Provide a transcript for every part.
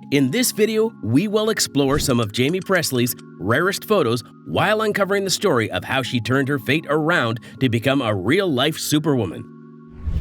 In this video, we will explore some of Jaime Pressly's rarest photos while uncovering the story of how she turned her fate around to become a real-life superwoman.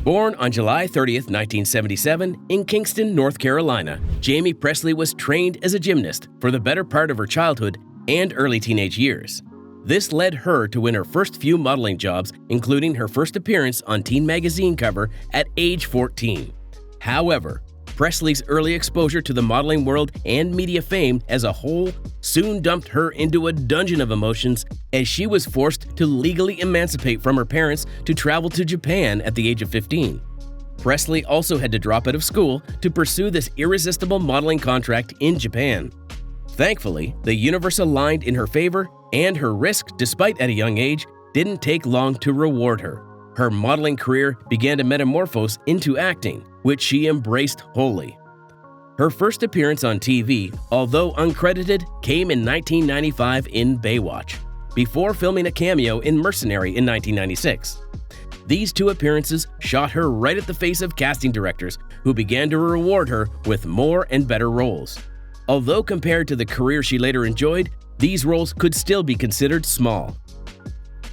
Born on July 30th, 1977, in Kingston, North Carolina, Jaime Pressly was trained as a gymnast for the better part of her childhood and early teenage years. This led her to win her first few modeling jobs, including her first appearance on Teen magazine cover at age 14. However, Pressly's early exposure to the modeling world and media fame as a whole soon dumped her into a dungeon of emotions as she was forced to legally emancipate from her parents to travel to Japan at the age of 15. Pressly also had to drop out of school to pursue this irresistible modeling contract in Japan. Thankfully, the universe aligned in her favor, and her risk, despite at a young age, didn't take long to reward her. Her modeling career began to metamorphose into acting, which she embraced wholly. Her first appearance on TV, although uncredited, came in 1995 in Baywatch, before filming a cameo in Mercenary in 1996. These two appearances shot her right at the face of casting directors, who began to reward her with more and better roles. Although compared to the career she later enjoyed, these roles could still be considered small.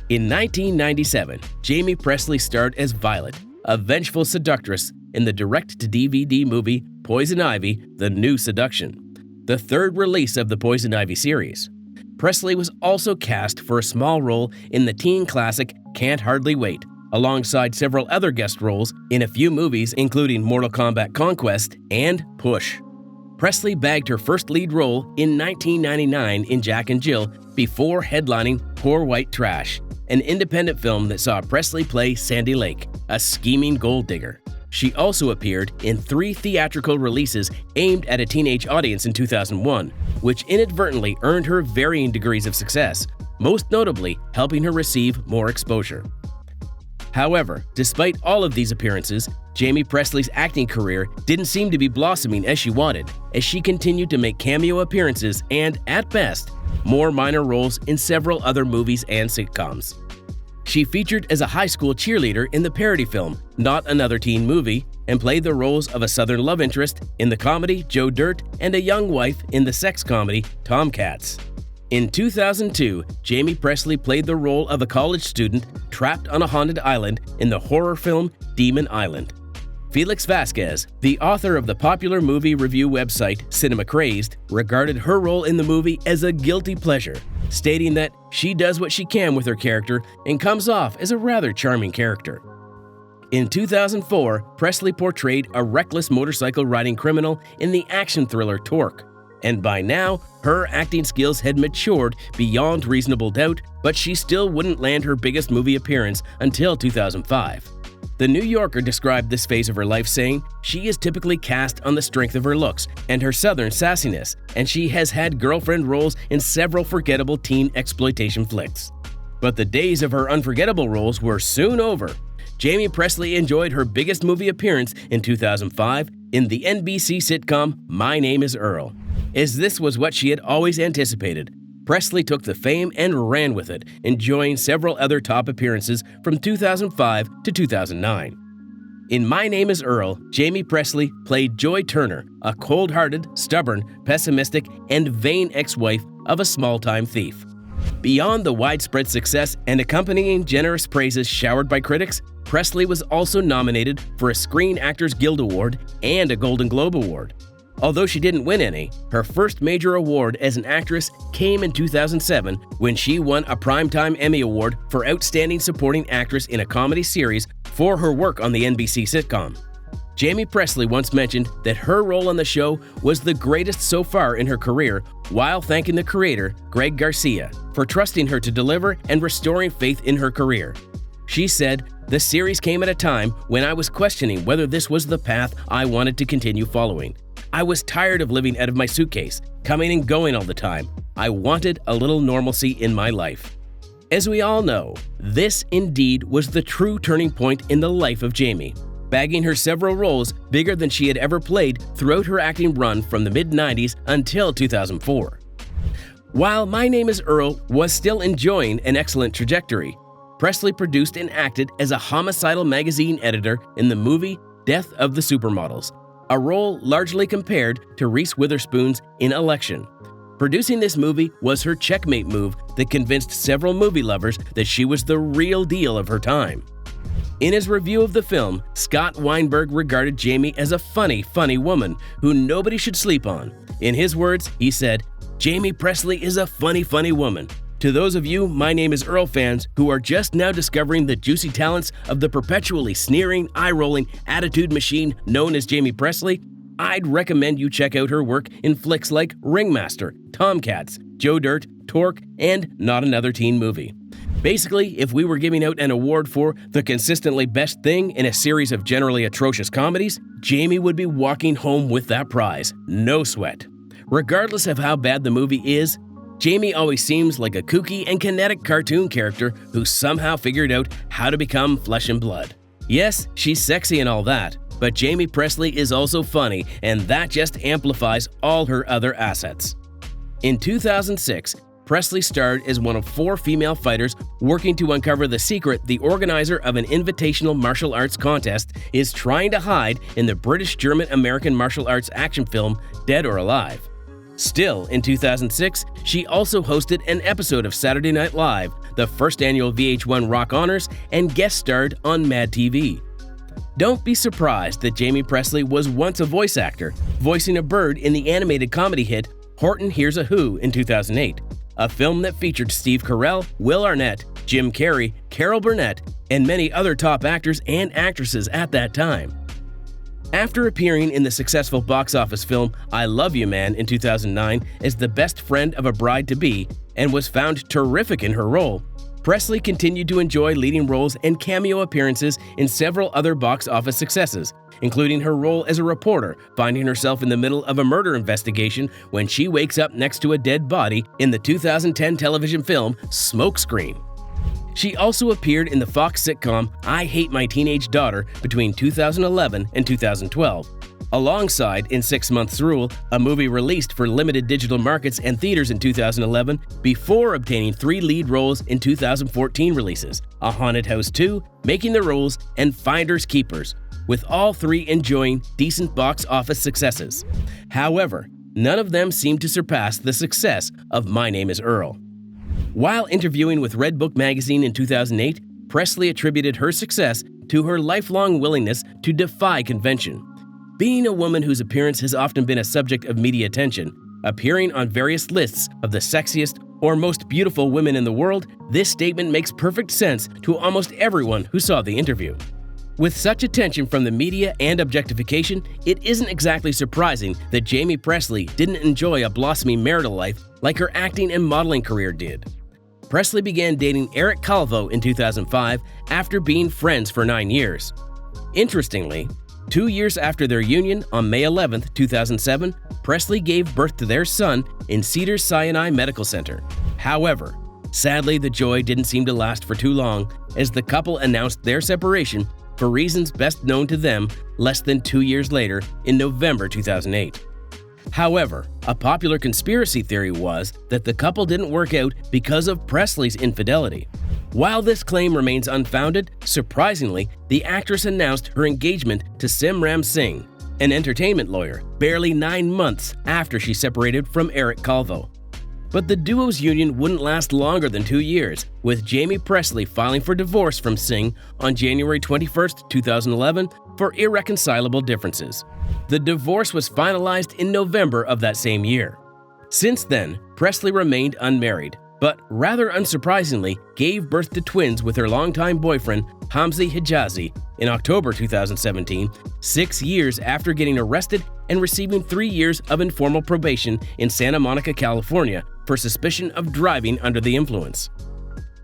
In 1997, Jaime Pressly starred as Violet, a vengeful seductress in the direct-to-DVD movie Poison Ivy: The New Seduction, the third release of the Poison Ivy series. Pressly was also cast for a small role in the teen classic Can't Hardly Wait, alongside several other guest roles in a few movies including Mortal Kombat Conquest and Push. Pressly bagged her first lead role in 1999 in Jack and Jill before headlining Poor White Trash, an independent film that saw Pressly play Sandy Lake, a scheming gold digger. She also appeared in 3 theatrical releases aimed at a teenage audience in 2001, which inadvertently earned her varying degrees of success, most notably helping her receive more exposure. However, despite all of these appearances, Jaime Pressly's acting career didn't seem to be blossoming as she wanted, as she continued to make cameo appearances and, at best, more minor roles in several other movies and sitcoms. She featured as a high school cheerleader in the parody film Not Another Teen Movie and played the roles of a Southern love interest in the comedy Joe Dirt and a young wife in the sex comedy Tomcats. In 2002, Jaime Pressly played the role of a college student trapped on a haunted island in the horror film Demon Island. Felix Vasquez, the author of the popular movie review website Cinema Crazed, regarded her role in the movie as a guilty pleasure, stating that she does what she can with her character and comes off as a rather charming character. In 2004, Pressly portrayed a reckless motorcycle riding criminal in the action thriller Torque, and by now, her acting skills had matured beyond reasonable doubt, but she still wouldn't land her biggest movie appearance until 2005. The New Yorker described this phase of her life saying, "She is typically cast on the strength of her looks and her southern sassiness, and she has had girlfriend roles in several forgettable teen exploitation flicks." But the days of her unforgettable roles were soon over. Jaime Pressly enjoyed her biggest movie appearance in 2005 in the NBC sitcom My Name is Earl. As this was what she had always anticipated, Pressly took the fame and ran with it, enjoying several other top appearances from 2005 to 2009. In My Name is Earl, Jaime Pressly played Joy Turner, a cold-hearted, stubborn, pessimistic, and vain ex-wife of a small-time thief. Beyond the widespread success and accompanying generous praises showered by critics, Pressly was also nominated for a Screen Actors Guild Award and a Golden Globe Award. Although she didn't win any, her first major award as an actress came in 2007 when she won a Primetime Emmy Award for Outstanding Supporting Actress in a Comedy Series for her work on the NBC sitcom. Jaime Pressly once mentioned that her role on the show was the greatest so far in her career, while thanking the creator, Greg Garcia, for trusting her to deliver and restoring faith in her career. She said, "The series came at a time when I was questioning whether this was the path I wanted to continue following. I was tired of living out of my suitcase, coming and going all the time. I wanted a little normalcy in my life." As we all know, this indeed was the true turning point in the life of Jaime, bagging her several roles bigger than she had ever played throughout her acting run from the mid-90s until 2004. While My Name is Earl was still enjoying an excellent trajectory, Pressly produced and acted as a homicidal magazine editor in the movie Death of the Supermodels, a role largely compared to Reese Witherspoon's in Election. Producing this movie was her checkmate move that convinced several movie lovers that she was the real deal of her time. In his review of the film, Scott Weinberg regarded Jaime as a funny woman who nobody should sleep on. In his words, he said, "Jaime Pressly is a funny woman. To those of you My Name is Earl fans who are just now discovering the juicy talents of the perpetually sneering, eye-rolling attitude machine known as Jaime Pressly, I'd recommend you check out her work in flicks like Ringmaster, Tomcats, Joe Dirt, Torque, and Not Another Teen Movie. Basically, if we were giving out an award for the consistently best thing in a series of generally atrocious comedies, Jaime would be walking home with that prize, no sweat. Regardless of how bad the movie is, Jaime always seems like a kooky and kinetic cartoon character who somehow figured out how to become flesh and blood. Yes, she's sexy and all that, but Jaime Pressly is also funny, and that just amplifies all her other assets. In 2006, Pressly starred as one of 4 female fighters working to uncover the secret the organizer of an invitational martial arts contest is trying to hide in the British-German-American martial arts action film Dead or Alive. Still, in 2006, she also hosted an episode of Saturday Night Live, the first annual VH1 Rock Honors, and guest starred on Mad TV. Don't be surprised that Jaime Pressly was once a voice actor, voicing a bird in the animated comedy hit Horton Hears a Who in 2008, a film that featured Steve Carell, Will Arnett, Jim Carrey, Carol Burnett, and many other top actors and actresses at that time. After appearing in the successful box office film I Love You Man in 2009 as the best friend of a bride-to-be and was found terrific in her role, Pressly continued to enjoy leading roles and cameo appearances in several other box office successes, including her role as a reporter finding herself in the middle of a murder investigation when she wakes up next to a dead body in the 2010 television film Smokescreen. She also appeared in the Fox sitcom I Hate My Teenage Daughter between 2011 and 2012, alongside In 6 Months Rule, a movie released for limited digital markets and theaters in 2011 before obtaining 3 lead roles in 2014 releases, A Haunted House 2, Making the Rules, and Finders Keepers, with all 3 enjoying decent box office successes. However, none of them seemed to surpass the success of My Name is Earl. While interviewing with Red Book magazine in 2008, Pressly attributed her success to her lifelong willingness to defy convention. Being a woman whose appearance has often been a subject of media attention, appearing on various lists of the sexiest or most beautiful women in the world, this statement makes perfect sense to almost everyone who saw the interview. With such attention from the media and objectification, it isn't exactly surprising that Jaime Pressly didn't enjoy a blossoming marital life like her acting and modeling career did. Pressly began dating Eric Calvo in 2005 after being friends for 9 years. Interestingly, 2 years after their union, on May 11, 2007, Pressly gave birth to their son in Cedars-Sinai Medical Center. However, sadly, the joy didn't seem to last for too long, as the couple announced their separation for reasons best known to them less than 2 years later in November 2008. However, a popular conspiracy theory was that the couple didn't work out because of Pressly's infidelity. While this claim remains unfounded, surprisingly, the actress announced her engagement to Simran Singh, an entertainment lawyer, barely 9 months after she separated from Eric Calvo. But the duo's union wouldn't last longer than 2 years, with Jaime Pressly filing for divorce from Singh on January 21, 2011 for irreconcilable differences. The divorce was finalized in November of that same year. Since then, Pressly remained unmarried, but rather unsurprisingly, gave birth to twins with her longtime boyfriend, Hamzi Hijazi, in October 2017, 6 years after getting arrested and receiving 3 years of informal probation in Santa Monica, California, for suspicion of driving under the influence.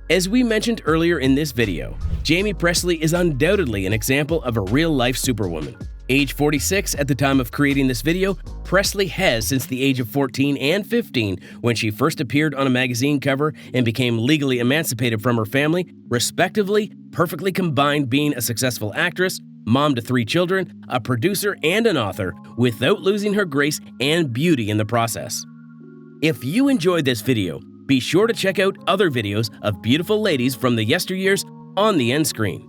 As we mentioned earlier in this video, Jaime Pressly is undoubtedly an example of a real-life superwoman. Age 46 at the time of creating this video, Pressly has since the age of 14 and 15 when she first appeared on a magazine cover and became legally emancipated from her family, respectively, perfectly combined being a successful actress, mom to 3 children, a producer, and an author, without losing her grace and beauty in the process. If you enjoyed this video, be sure to check out other videos of beautiful ladies from the yesteryears on the end screen.